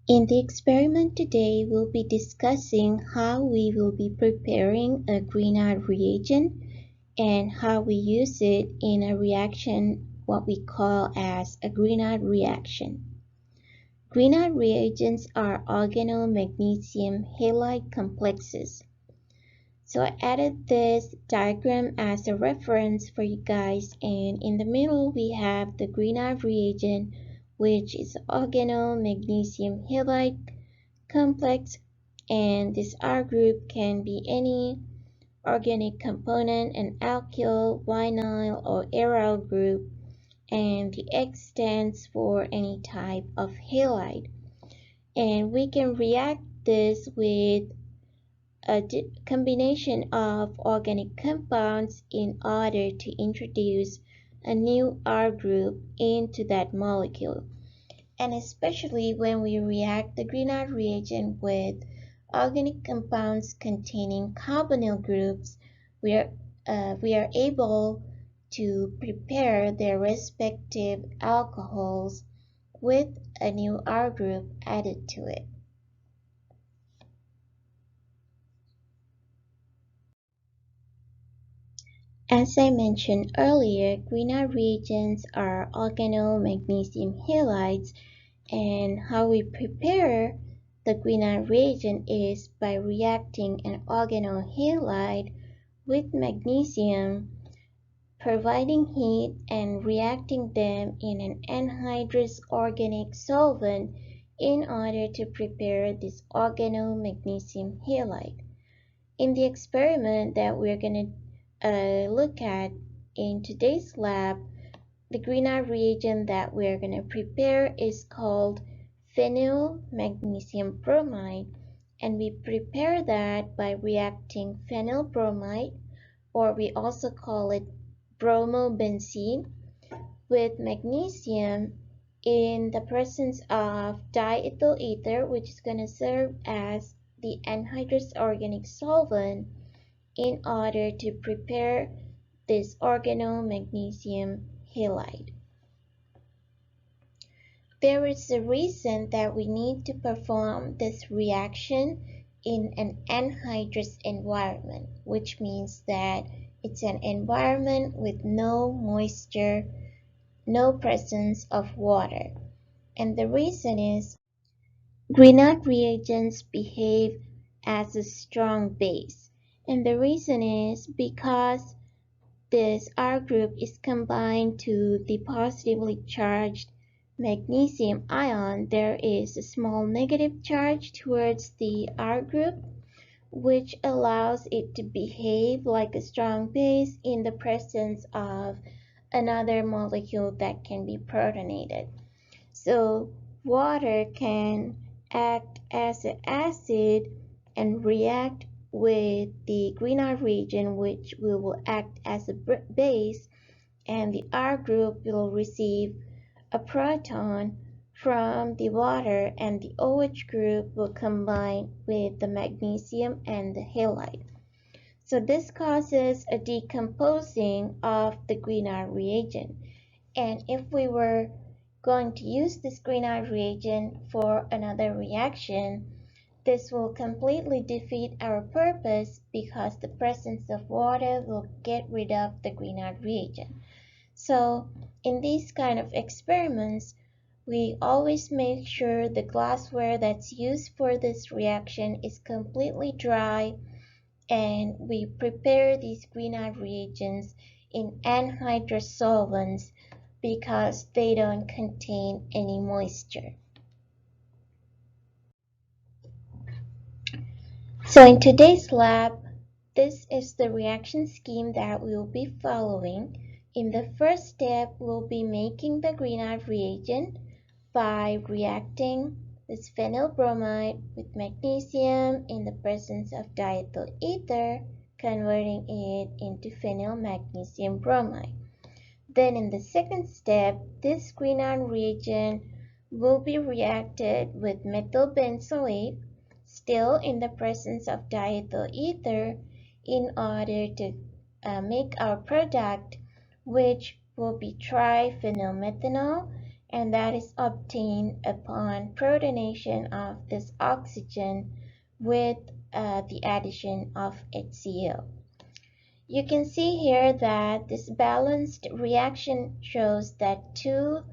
In the experiment today, we'll be discussing how we will be preparing a Grignard reagent and how we use it in a reaction what we call as a Grignard reaction. Grignard reagents are organomagnesium halide complexes. So I added this diagram as a reference for you guys, and in the middle we have the Grignard reagent, which is organomagnesium halide complex, and this R group can be any organic component, an alkyl, vinyl, or aryl group, and the X stands for any type of halide. And we can react this with a combination of organic compounds in order to introduce a new R group into that molecule. And especially when we react the Grignard reagent with organic compounds containing carbonyl groups, we are able to prepare their respective alcohols with a new R group added to it. As I mentioned earlier, Grignard reagents are organomagnesium halides, and how we prepare the Grignard reagent is by reacting an organohalide with magnesium, providing heat and reacting them in an anhydrous organic solvent in order to prepare this organomagnesium halide. In the experiment that we're going to look at in today's lab, the Grignard reagent that we're going to prepare is called phenyl magnesium bromide, and we prepare that by reacting phenyl bromide, or we also call it bromobenzene, with magnesium in the presence of diethyl ether, which is going to serve as the anhydrous organic solvent in order to prepare this organomagnesium halide. There is a reason that we need to perform this reaction in an anhydrous environment, which means that it's an environment with no moisture, no presence of water. And the reason is Grignard reagents behave as a strong base. And the reason is because this R group is combined to the positively charged magnesium ion, there is a small negative charge towards the R group, which allows it to behave like a strong base in the presence of another molecule that can be protonated. So water can act as an acid and react with the Grignard reagent, which will act as a base, and the R group will receive a proton from the water, and the OH group will combine with the magnesium and the halide. So this causes a decomposing of the Grignard reagent. And if we were going to use this Grignard reagent for another reaction, this will completely defeat our purpose because the presence of water will get rid of the Grignard reagent. So in these kind of experiments, we always make sure the glassware that's used for this reaction is completely dry, and we prepare these Grignard reagents in anhydrous solvents because they don't contain any moisture. So in today's lab, this is the reaction scheme that we will be following. In the first step, we'll be making the Grignard reagent by reacting this phenyl bromide with magnesium in the presence of diethyl ether, converting it into phenyl magnesium bromide. Then in the second step, this Grignard reagent will be reacted with methyl benzoate, still in the presence of diethyl ether, in order to make our product, which will be triphenyl methanol, and that is obtained upon protonation of this oxygen with the addition of HCl. You can see here that this balanced reaction shows that two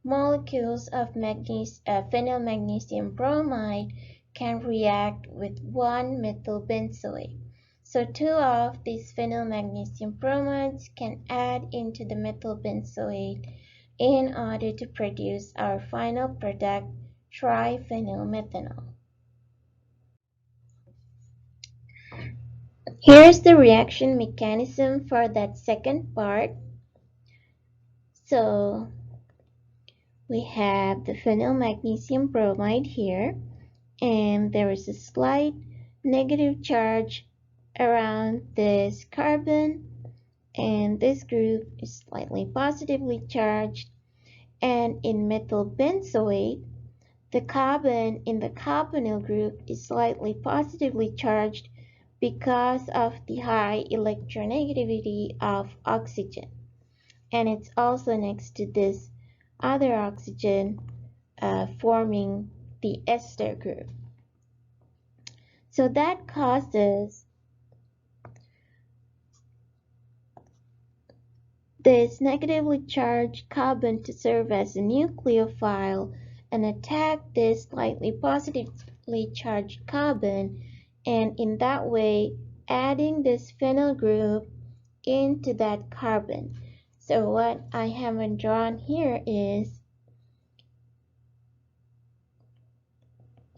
molecules of phenyl magnesium bromide can react with one methyl benzoate. So two of these phenyl magnesium bromides can add into the methyl benzoate in order to produce our final product, triphenyl methanol. Here's the reaction mechanism for that second part. So we have the phenyl magnesium bromide here, and there is a slight negative charge around this carbon, and this group is slightly positively charged. And in methyl benzoate, the carbon in the carbonyl group is slightly positively charged because of the high electronegativity of oxygen. And it's also next to this other oxygen forming the ester group. So that causes this negatively charged carbon to serve as a nucleophile and attack this slightly positively charged carbon, and in that way adding this phenyl group into that carbon. So what I haven't drawn here is,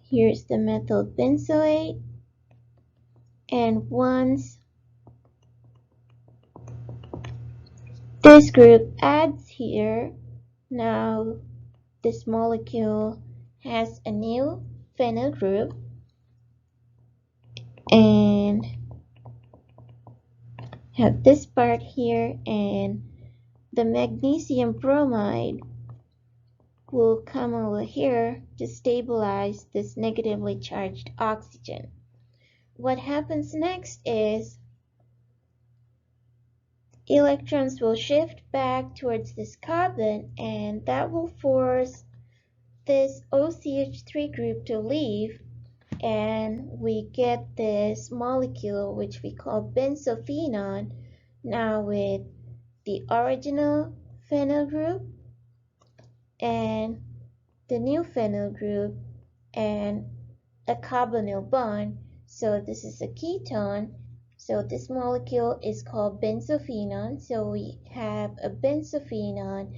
here's the methyl benzoate, and once this group adds here, now this molecule has a new phenyl group, and have this part here, and the magnesium bromide will come over here to stabilize this negatively charged oxygen. What happens next is electrons will shift back towards this carbon, and that will force this OCH3 group to leave, and we get this molecule which we call benzophenone, now with the original phenyl group and the new phenyl group and a carbonyl bond. So this is a ketone. So this molecule is called benzophenone. So we have a benzophenone,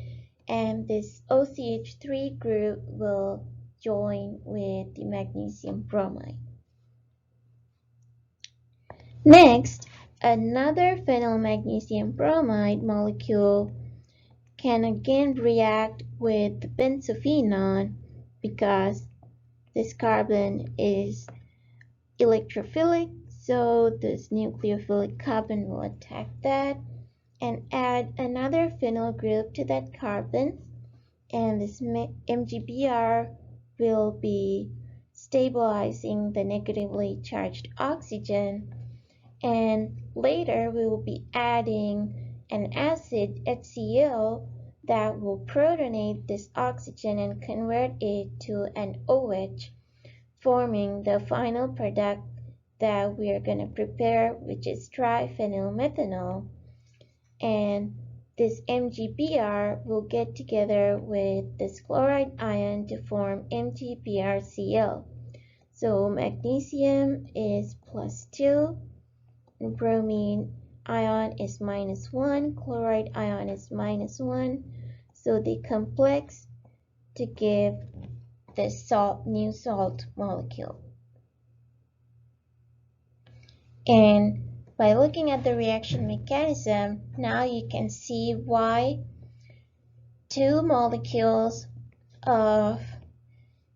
and this OCH3 group will join with the magnesium bromide. Next, another phenyl magnesium bromide molecule can again react with the benzophenone because this carbon is electrophilic, so this nucleophilic carbon will attack that and add another phenyl group to that carbon, and this MgBr will be stabilizing the negatively charged oxygen, and later we will be adding an acid HCl that will protonate this oxygen and convert it to an OH, forming the final product that we are going to prepare, which is triphenyl methanol. And this MgBr will get together with this chloride ion to form MgBrCl. So magnesium is +2, bromine ion is -1, chloride ion is -1. So they complex to give this new salt molecule. And by looking at the reaction mechanism, now you can see why two molecules of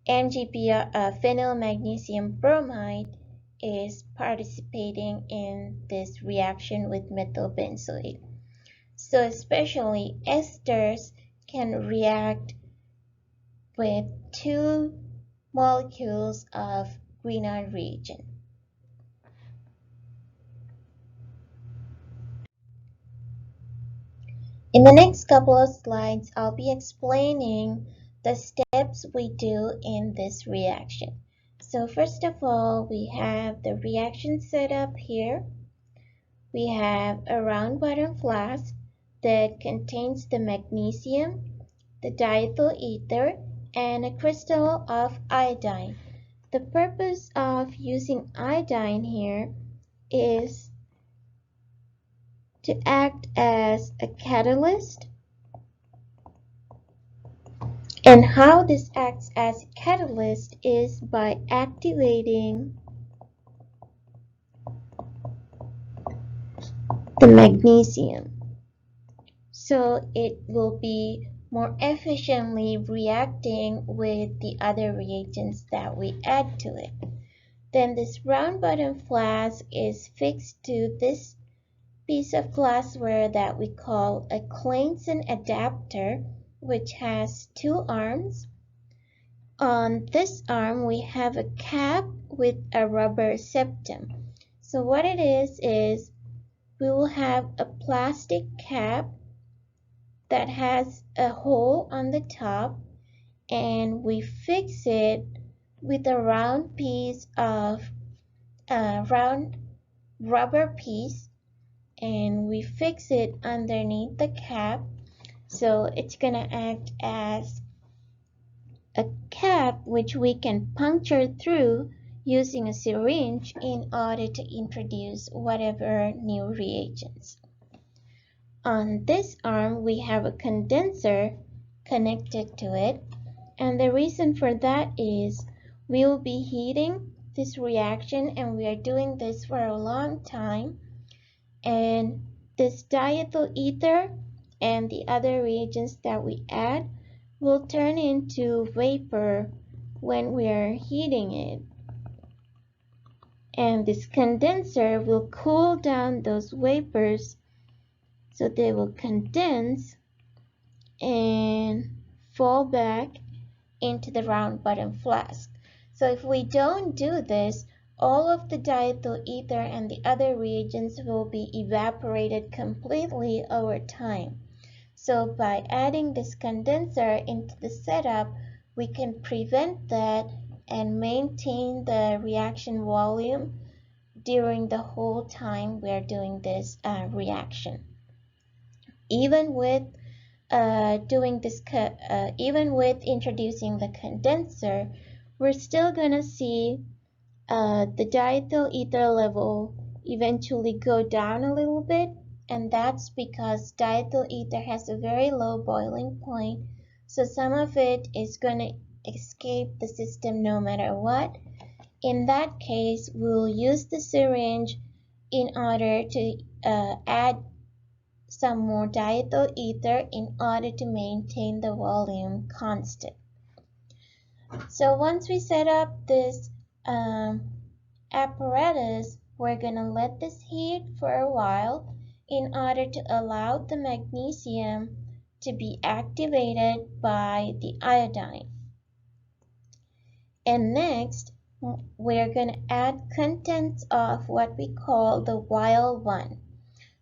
phenyl magnesium bromide is participating in this reaction with methyl benzoate. So especially esters can react with two molecules of Grignard reagent. In the next couple of slides, I'll be explaining the steps we do in this reaction. So first of all, we have the reaction setup here. We have a round bottom flask that contains the magnesium, the diethyl ether, and a crystal of iodine. The purpose of using iodine here is to act as a catalyst. And how this acts as a catalyst is by activating the magnesium. So it will be more efficiently reacting with the other reagents that we add to it. Then this round bottom flask is fixed to this piece of glassware that we call a Clayton adapter, which has two arms. On this arm we have a cap with a rubber septum. So what it is we will have a plastic cap that has a hole on the top, and we fix it with a round piece of round rubber piece, and we fix it underneath the cap, so it's gonna act as a cap which we can puncture through using a syringe in order to introduce whatever new reagents. On this arm we have a condenser connected to it, and the reason for that is we will be heating this reaction, and we are doing this for a long time, and this diethyl ether and the other reagents that we add will turn into vapor when we are heating it, and this condenser will cool down those vapors so they will condense and fall back into the round bottom flask. So if we don't do this, all of the diethyl ether and the other reagents will be evaporated completely over time. So by adding this condenser into the setup, we can prevent that and maintain the reaction volume during the whole time we're doing this reaction. Even with even with introducing the condenser, we're still gonna see the diethyl ether level eventually go down a little bit, and that's because diethyl ether has a very low boiling point, so some of it is gonna escape the system no matter what. In that case, we'll use the syringe in order to add some more diethyl ether in order to maintain the volume constant. So once we set up this apparatus, we're gonna let this heat for a while in order to allow the magnesium to be activated by the iodine. And next, we're gonna add contents of what we call the vial 1.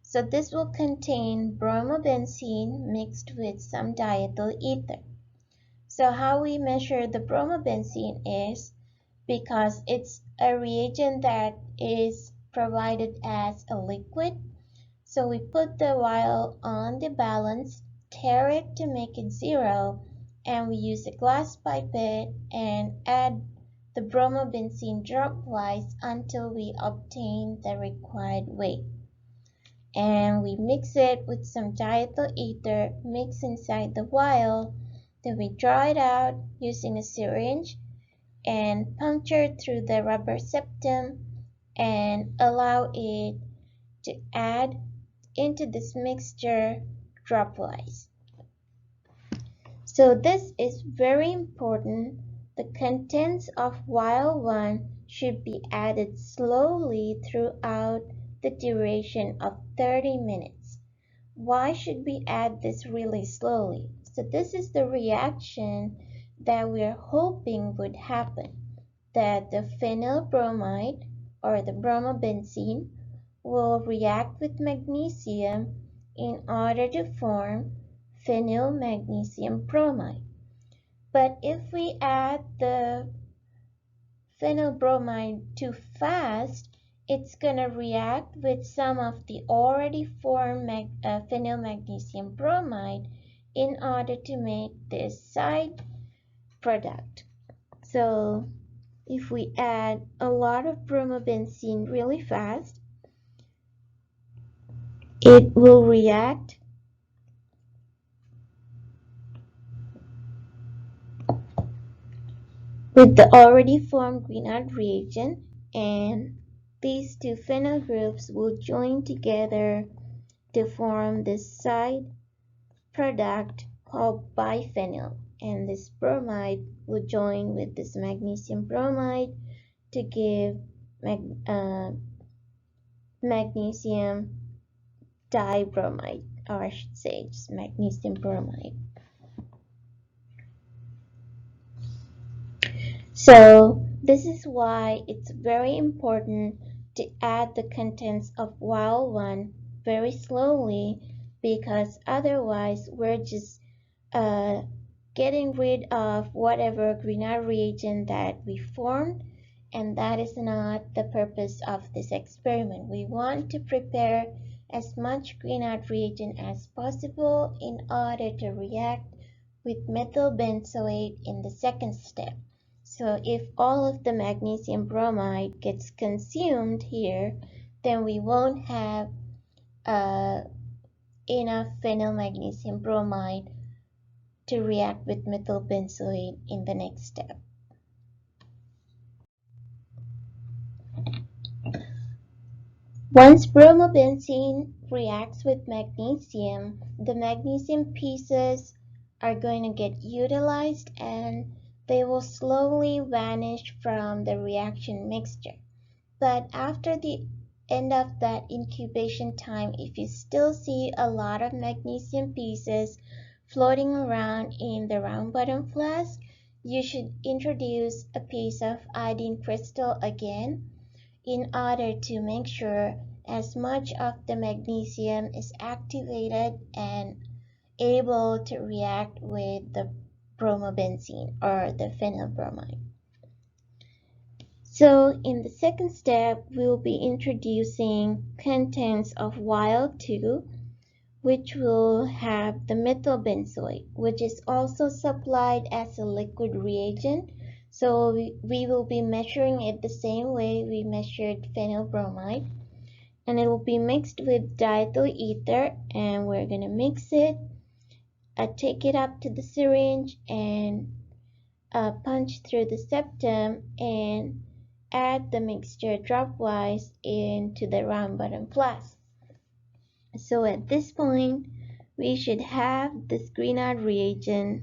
So this will contain bromobenzene mixed with some diethyl ether. So how we measure the bromobenzene is because it's a reagent that is provided as a liquid. So we put the vial on the balance, tare it to make it 0, and we use a glass pipette and add the bromobenzene dropwise until we obtain the required weight. And we mix it with some diethyl ether mixed inside the vial. Then we draw it out using a syringe and puncture through the rubber septum and allow it to add into this mixture dropwise. So this is very important. The contents of vial 1 should be added slowly throughout the duration of 30 minutes. Why should we add this really slowly? So this is the reaction that we're hoping would happen, that the phenyl bromide or the bromobenzene will react with magnesium in order to form phenyl magnesium bromide. But if we add the phenyl bromide too fast, it's going to react with some of the already formed phenyl magnesium bromide in order to make this side product. So if we add a lot of bromobenzene really fast, it will react with the already formed Grignard reagent, and these two phenyl groups will join together to form this side product called biphenyl, and this bromide will join with this magnesium bromide to give magnesium dibromide, or I should say just magnesium bromide. So this is why it's very important to add the contents of vial 1 very slowly, because otherwise we're just getting rid of whatever Grignard reagent that we formed, and that is not the purpose of this experiment. We want to prepare as much Grignard reagent as possible in order to react with methyl benzoate in the second step. So if all of the magnesium bromide gets consumed here, then we won't have enough phenyl magnesium bromide to react with methyl benzoate in the next step. Once bromobenzene reacts with magnesium, the magnesium pieces are going to get utilized and they will slowly vanish from the reaction mixture. But after the end of that incubation time, if you still see a lot of magnesium pieces floating around in the round bottom flask, you should introduce a piece of iodine crystal again in order to make sure as much of the magnesium is activated and able to react with the bromobenzene or the phenyl bromide. So in the second step, we'll be introducing contents of vial 2, which will have the methyl benzoate, which is also supplied as a liquid reagent. So we will be measuring it the same way we measured phenyl bromide, and it will be mixed with diethyl ether, and we're going to mix it, take it up to the syringe and punch through the septum and add the mixture dropwise into the round bottom flask. So at this point, we should have this Grignard reagent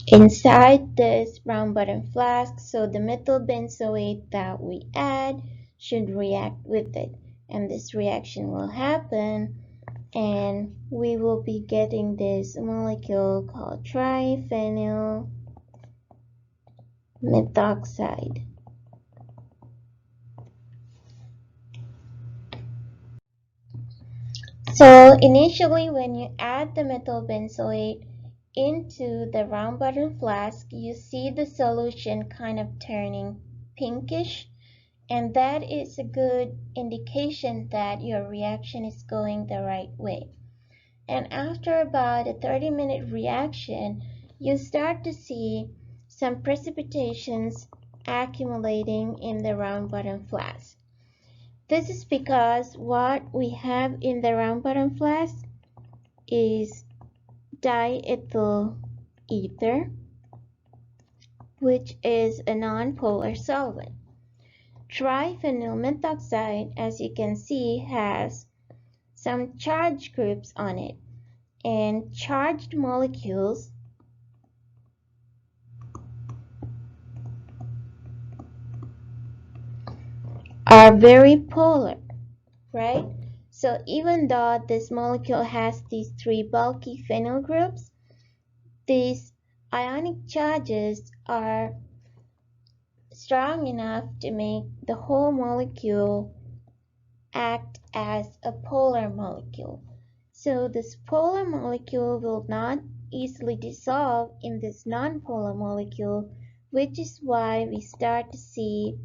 inside this round bottom flask, so the methyl benzoate that we add should react with it, and this reaction will happen and we will be getting this molecule called triphenyl methoxide. So initially when you add the methyl benzoate into the round bottom flask, you see the solution kind of turning pinkish, and that is a good indication that your reaction is going the right way. And after about a 30-minute reaction, you start to see some precipitations accumulating in the round bottom flask. This is because what we have in the round bottom flask is diethyl ether, which is a non-polar solvent. Triphenyl methoxide, as you can see, has some charge groups on it, and charged molecules are very polar, right? So even though this molecule has these 3 bulky phenyl groups, these ionic charges are strong enough to make the whole molecule act as a polar molecule. So this polar molecule will not easily dissolve in this nonpolar molecule, which is why we start to see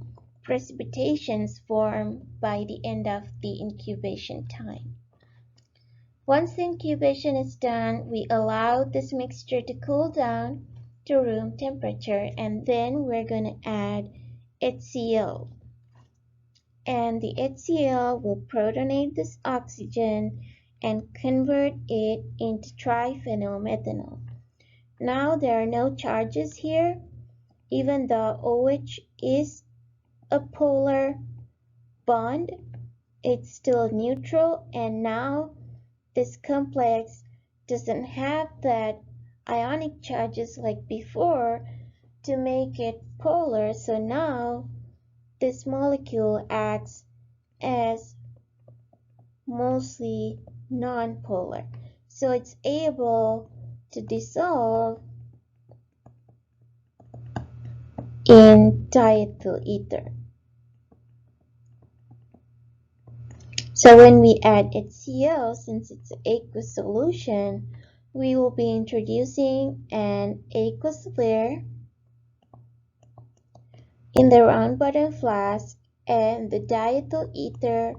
precipitations form by the end of the incubation time. Once the incubation is done, we allow this mixture to cool down to room temperature, and then we're going to add HCl. And the HCl will protonate this oxygen and convert it into triphenyl methanol. Now there are no charges here, even though OH is a polar bond, it's still neutral, and now this complex doesn't have that ionic charges like before to make it polar, so now this molecule acts as mostly nonpolar. So it's able to dissolve in diethyl ether. So when we add HCl, since it's an aqueous solution, we will be introducing an aqueous layer in the round bottom flask, and the diethyl ether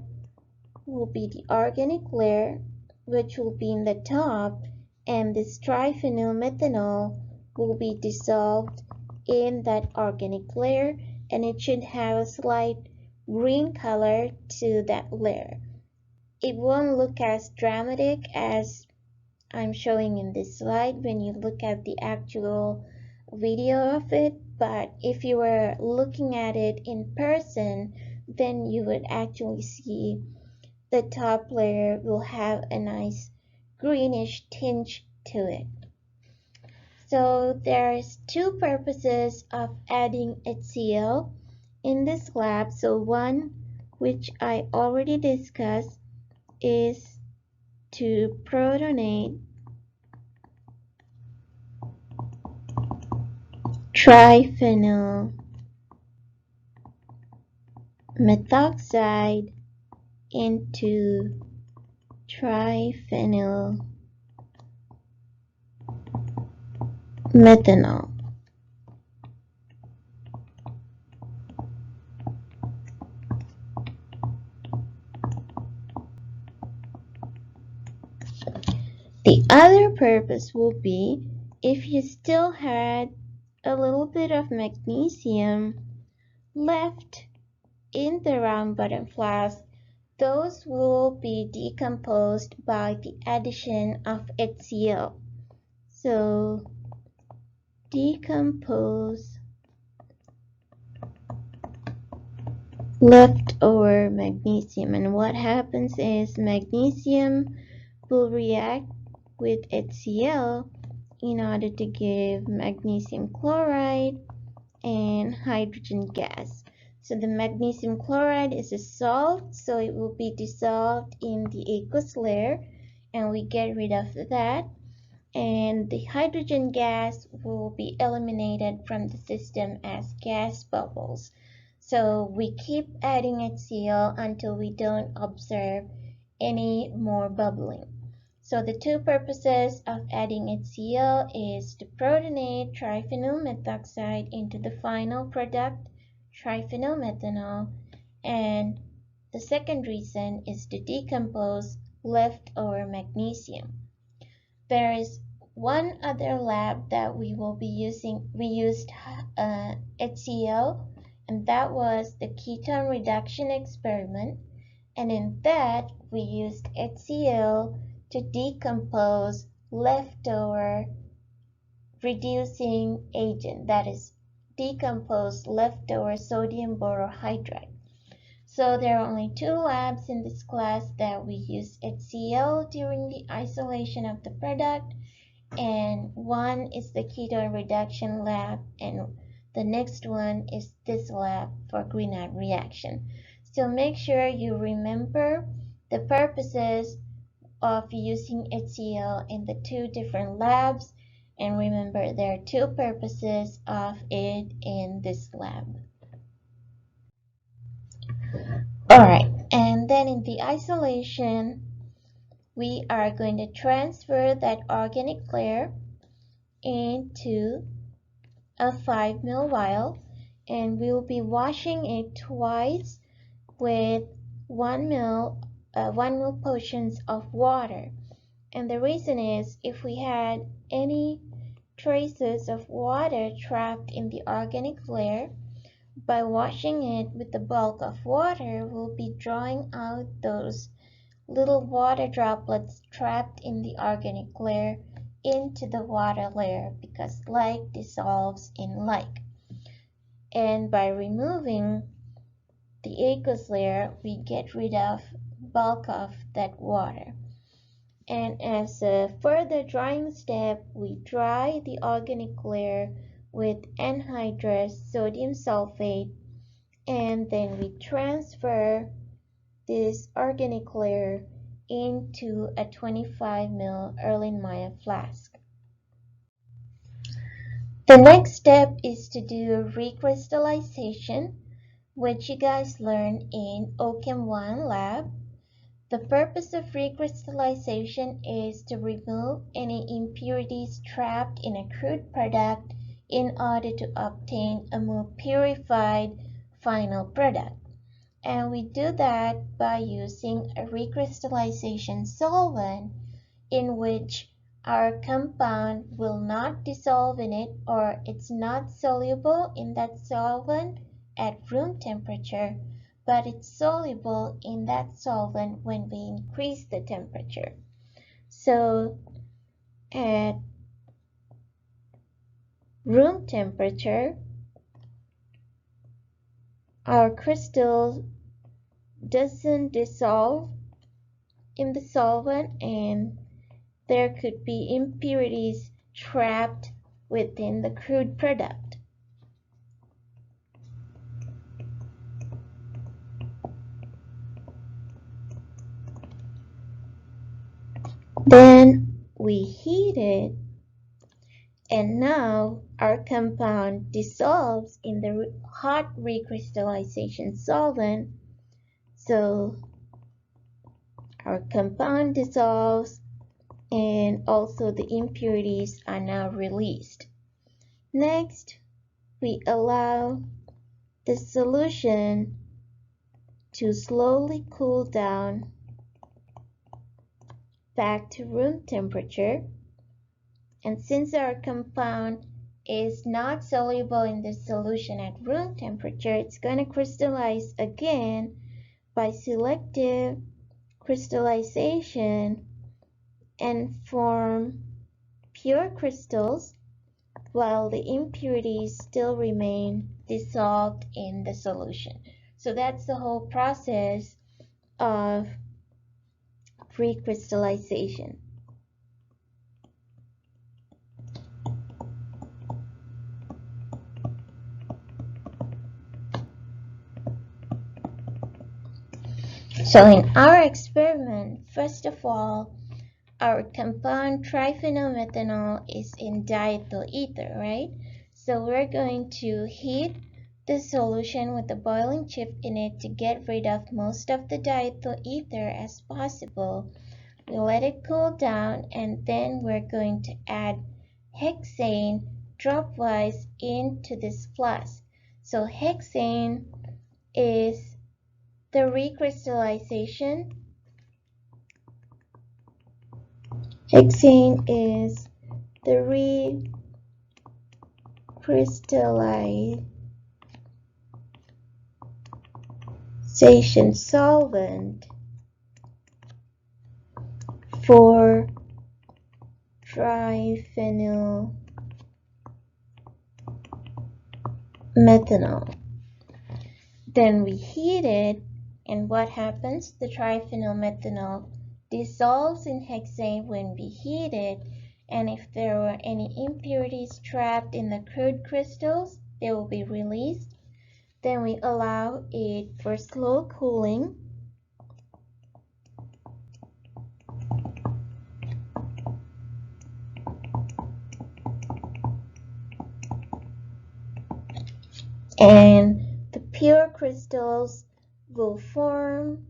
will be the organic layer, which will be in the top, and this triphenyl methanol will be dissolved in that organic layer, and it should have a slight green color to that layer. It won't look as dramatic as I'm showing in this slide when you look at the actual video of it, but if you were looking at it in person, then you would actually see the top layer will have a nice greenish tinge to it. So there's two purposes of adding HCl in this lab. So one, which I already discussed, is to protonate triphenyl methoxide into triphenyl methanol. The other purpose will be if you still had a little bit of magnesium left in the round bottom flask, those will be decomposed by the addition of HCl. So decompose leftover magnesium, and what happens is magnesium will react with HCl in order to give magnesium chloride and hydrogen gas. So the magnesium chloride is a salt, so it will be dissolved in the aqueous layer, and we get rid of that. And the hydrogen gas will be eliminated from the system as gas bubbles. So we keep adding HCl until we don't observe any more bubbling. So the two purposes of adding HCl is to protonate triphenyl methoxide into the final product, triphenyl methanol, and the second reason is to decompose leftover magnesium. There is one other lab that we will be using. We used HCl, and that was the ketone reduction experiment, and in that we used HCl to decompose leftover reducing agent, that is, decompose leftover sodium borohydride. So there are only two labs in this class that we use HCl during the isolation of the product, and one is the ketone reduction lab, and the next one is this lab for Grignard reaction. So make sure you remember the purposes of using HCl in the two different labs, and remember there are two purposes of it in this lab. Alright, and And then in the isolation, we are going to transfer that organic layer into a 5 ml vial, and we will be washing it twice with 1 ml portions of water. And the reason is, if we had any traces of water trapped in the organic layer, by washing it with the bulk of water, we'll be drawing out those little water droplets trapped in the organic layer into the water layer, because like dissolves in like. And by removing the aqueous layer, we get rid of bulk of that water. And as a further drying step, we dry the organic layer with anhydrous sodium sulfate, and then we transfer this organic layer into a 25 ml Erlenmeyer flask. The next step is to do recrystallization, which you guys learned in OChem 1 lab. The purpose of recrystallization is to remove any impurities trapped in a crude product in order to obtain a more purified final product. And we do that by using a recrystallization solvent in which our compound will not dissolve in it, or it's not soluble in that solvent at room temperature, but it's soluble in that solvent when we increase the temperature. So at room temperature, our crystal doesn't dissolve in the solvent, and there could be impurities trapped within the crude product. Then we heat it, and now our compound dissolves in the hot recrystallization solvent. So our compound dissolves, and also the impurities are now released. Next, we allow the solution to slowly cool down back to room temperature. And since our compound is not soluble in the solution at room temperature, it's going to crystallize again by selective crystallization and form pure crystals, while the impurities still remain dissolved in the solution. So that's the whole process of recrystallization. So in our experiment, first of all, our compound triphenyl methanol is in diethyl ether, right? So we're going to heat the solution with the boiling chip in it to get rid of most of the diethyl ether as possible. We let it cool down, and then we're going to add hexane dropwise into this flask. So hexane is the recrystallization. Hexane is the recrystallization solvent for triphenyl methanol. Then we heat it, and what happens? The triphenyl methanol dissolves in hexane when we heat it, and if there were any impurities trapped in the crude crystals, they will be released. Then we allow it for slow cooling. And the pure crystals will form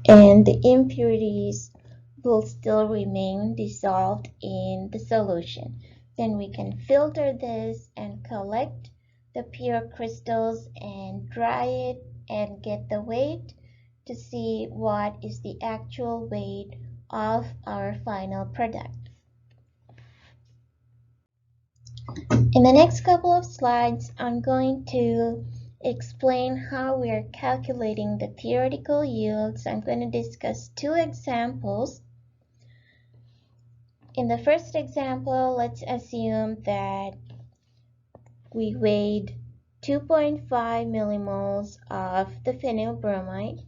and the impurities will still remain dissolved in the solution. Then we can filter this and collect the pure crystals and dry it and get the weight to see what is the actual weight of our final product. In the next couple of slides, I'm going to explain how we are calculating the theoretical yields. I'm going to discuss two examples. In the first example, let's assume that we weighed 2.5 millimoles of the phenyl bromide,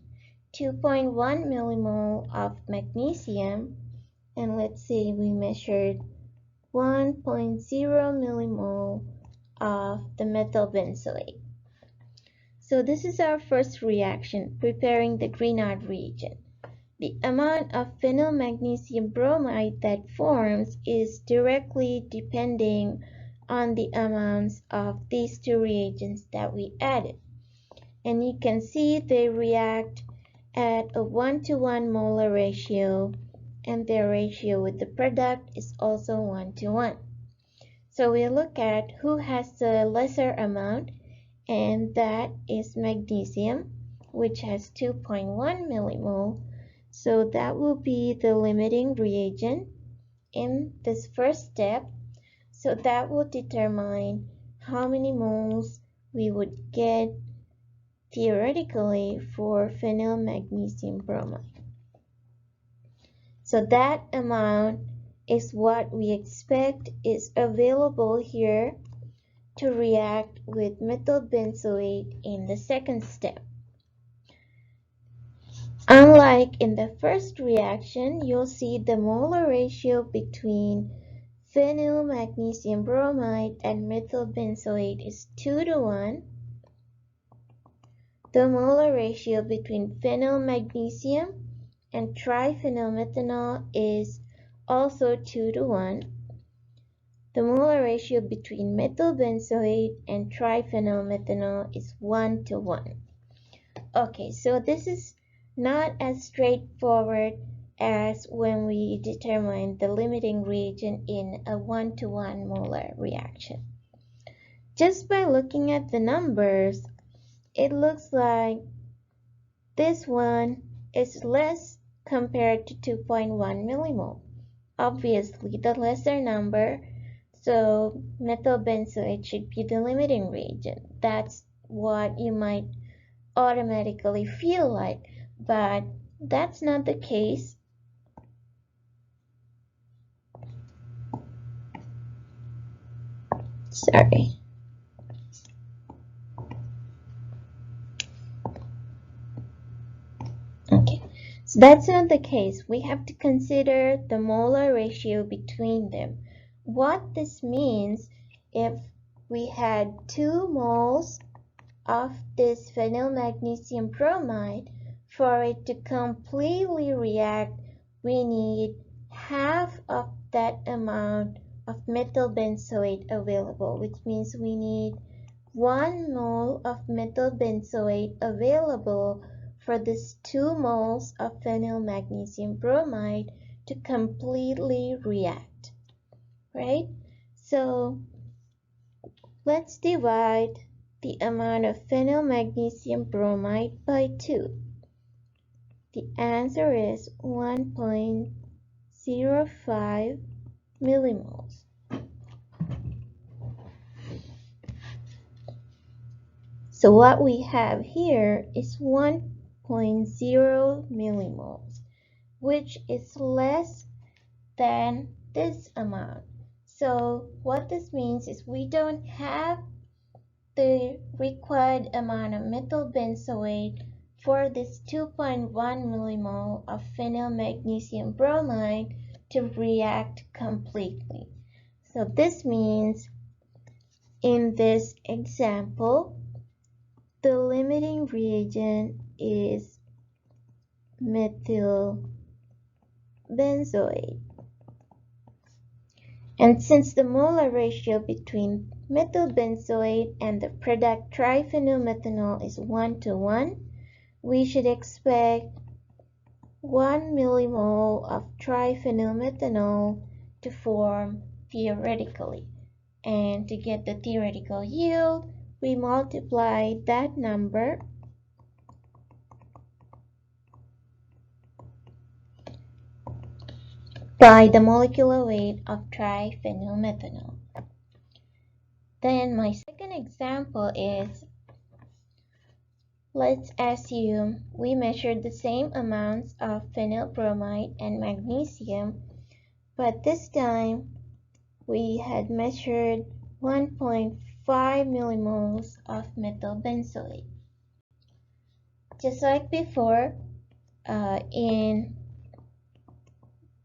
2.1 millimole of magnesium, and let's say we measured 1.0 millimole of the methyl benzoate. So this is our first reaction, preparing the Grignard reagent. The amount of phenyl magnesium bromide that forms is directly depending on the amounts of these two reagents that we added. And you can see they react at a 1-to-1 molar ratio, and their ratio with the product is also 1-to-1. So we look at who has the lesser amount, and that is magnesium, which has 2.1 millimole. So that will be the limiting reagent in this first step. So that will determine how many moles we would get theoretically for phenyl magnesium bromide. So that amount is what we expect is available here to react with methyl benzoate in the second step. Unlike in the first reaction, you'll see the molar ratio between phenyl magnesium bromide and methyl benzoate is 2-to-1. The molar ratio between phenyl magnesium and triphenyl methanol is also 2-to-1. The molar ratio between methyl benzoate and triphenyl methanol is 1-to-1. Okay, so this is not as straightforward as when we determine the limiting reagent in a 1-to-1 molar reaction. Just by looking at the numbers, it looks like this one is less compared to 2.1 millimole. Obviously, the lesser number, so methyl benzoate should be the limiting reagent. That's what you might automatically feel like, but that's not the case. Sorry. Okay, so that's not the case. We have to consider the molar ratio between them. What this means, if we had 2 moles of this phenyl magnesium bromide, for it to completely react, we need half of that amount of methyl benzoate available, which means we need 1 mole of methyl benzoate available for this 2 moles of phenyl magnesium bromide to completely react, right? So let's divide the amount of phenyl magnesium bromide by 2. The answer is 1.05 millimoles. So what we have here is 1.0 millimoles, which is less than this amount. So what this means is we don't have the required amount of methyl benzoate for this 2.1 millimole of phenyl magnesium bromide to react completely. So this means in this example, the limiting reagent is methyl benzoate. And since the molar ratio between methyl benzoate and the product triphenyl methanol is 1-to-1, we should expect 1 millimole of triphenyl methanol to form theoretically. And to get the theoretical yield, we multiply that number by the molecular weight of triphenyl methanol. Then my second example is, let's assume we measured the same amounts of phenyl bromide and magnesium, but this time we had measured 1.5 millimoles of methyl benzoate. Just like before, in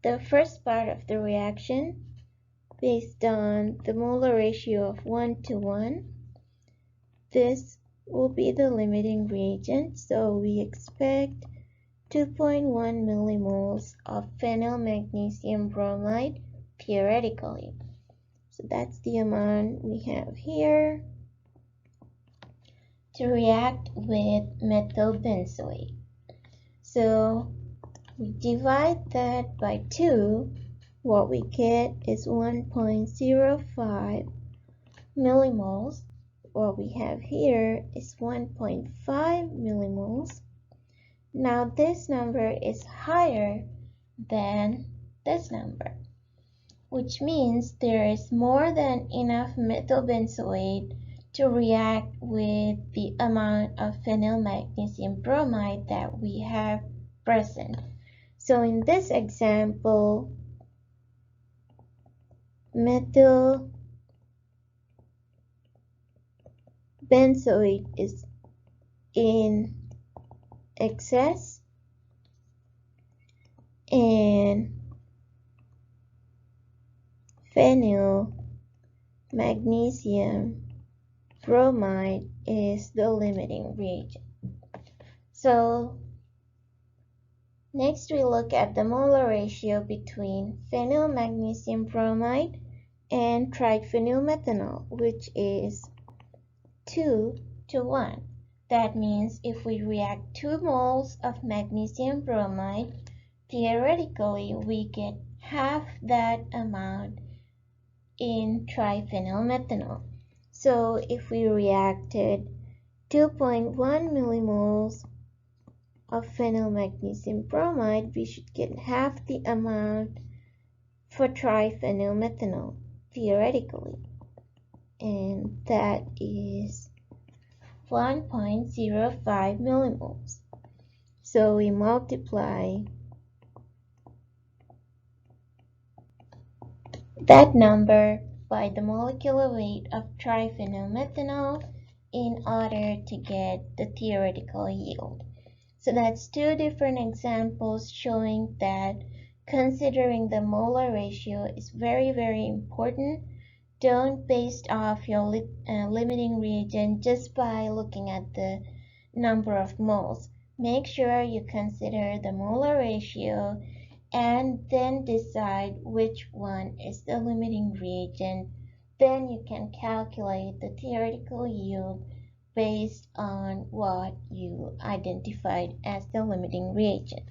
the first part of the reaction, based on the molar ratio of 1:1, this will be the limiting reagent, so we expect 2.1 millimoles of phenyl magnesium bromide theoretically. So that's the amount we have here to react with methyl benzoate. So we divide that by 2, what we get is 1.05 millimoles. What we have here is 1.5 millimoles. Now this number is higher than this number, which means there is more than enough methyl benzoate to react with the amount of phenyl magnesium bromide that we have present. So in this example, methyl benzoate is in excess and phenyl magnesium bromide is the limiting reagent. So next we look at the molar ratio between phenyl magnesium bromide and triphenyl methanol, which is 2:1. That means if we react 2 moles of magnesium bromide, theoretically we get half that amount in triphenyl methanol. So if we reacted 2.1 millimoles of phenyl magnesium bromide, we should get half the amount for triphenyl methanol, theoretically. And that is 1.05 millimoles. So we multiply that number by the molecular weight of triphenyl methanol in order to get the theoretical yield. So that's 2 different examples showing that considering the molar ratio is very, very important. Don't base off your limiting reagent just by looking at the number of moles. Make sure you consider the molar ratio and then decide which one is the limiting reagent. Then you can calculate the theoretical yield based on what you identified as the limiting reagent.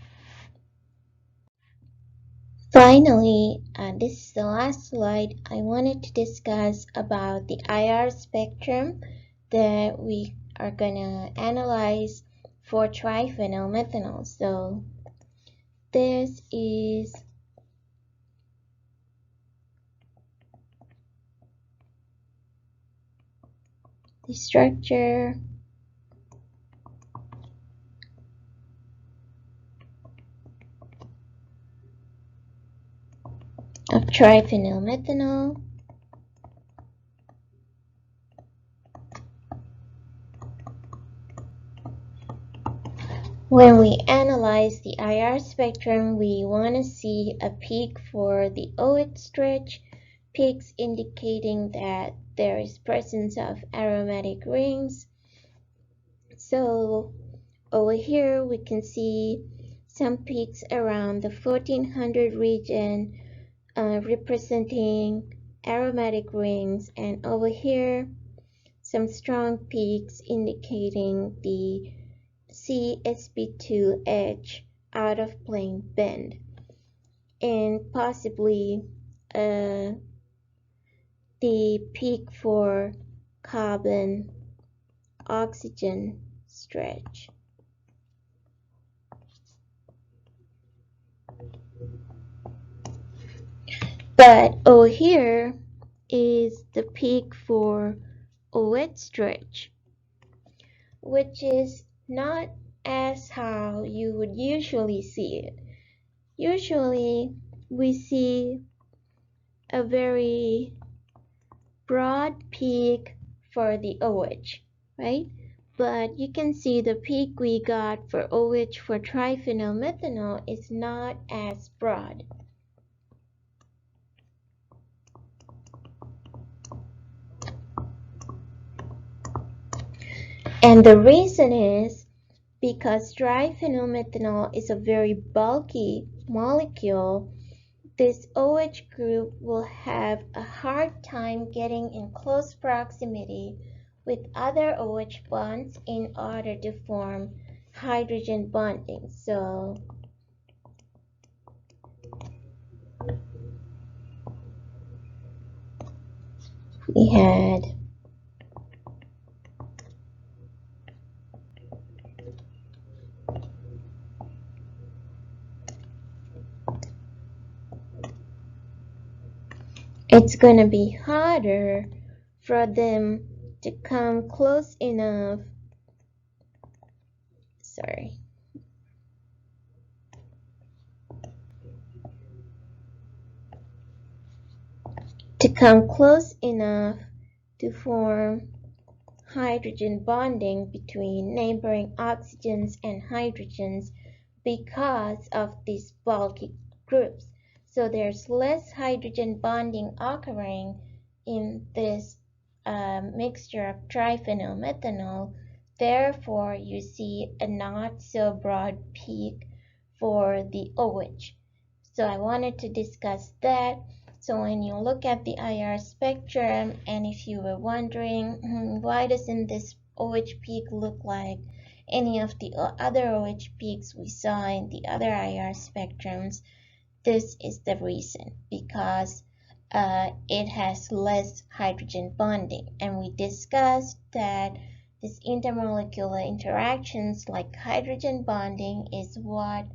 Finally, this is the last slide. I wanted to discuss about the IR spectrum that we are going to analyze for triphenyl methanol. So this is the structure of triphenyl methanol. When we analyze the IR spectrum, we want to see a peak for the OH stretch, peaks indicating that there is presence of aromatic rings. So over here we can see some peaks around the 1400 region representing aromatic rings, and over here some strong peaks indicating the CsP2H out of plane bend, and possibly the peak for carbon oxygen stretch. But over here is the peak for OH stretch, which is not as how you would usually see it. Usually we see a very broad peak for the OH, right? But you can see the peak we got for OH for triphenyl methanol is not as broad. And the reason is because triphenyl methanol is a very bulky molecule. This OH group will have a hard time getting in close proximity with other OH bonds in order to form hydrogen bonding. So we had it's going to be harder for them to come close enough, to come close enough to form hydrogen bonding between neighboring oxygens and hydrogens because of these bulky groups. So there's less hydrogen bonding occurring in this mixture of triphenyl methanol. Therefore, you see a not so broad peak for the OH. So I wanted to discuss that. So when you look at the IR spectrum, and if you were wondering, why doesn't this OH peak look like any of the other OH peaks we saw in the other IR spectrums, this is the reason, because it has less hydrogen bonding. And we discussed that these intermolecular interactions like hydrogen bonding is what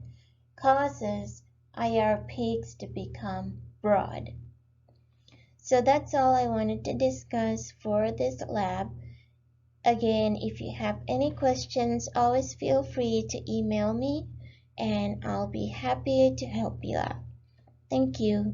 causes IR peaks to become broad. So that's all I wanted to discuss for this lab. Again, if you have any questions, always feel free to email me and I'll be happy to help you out. Thank you.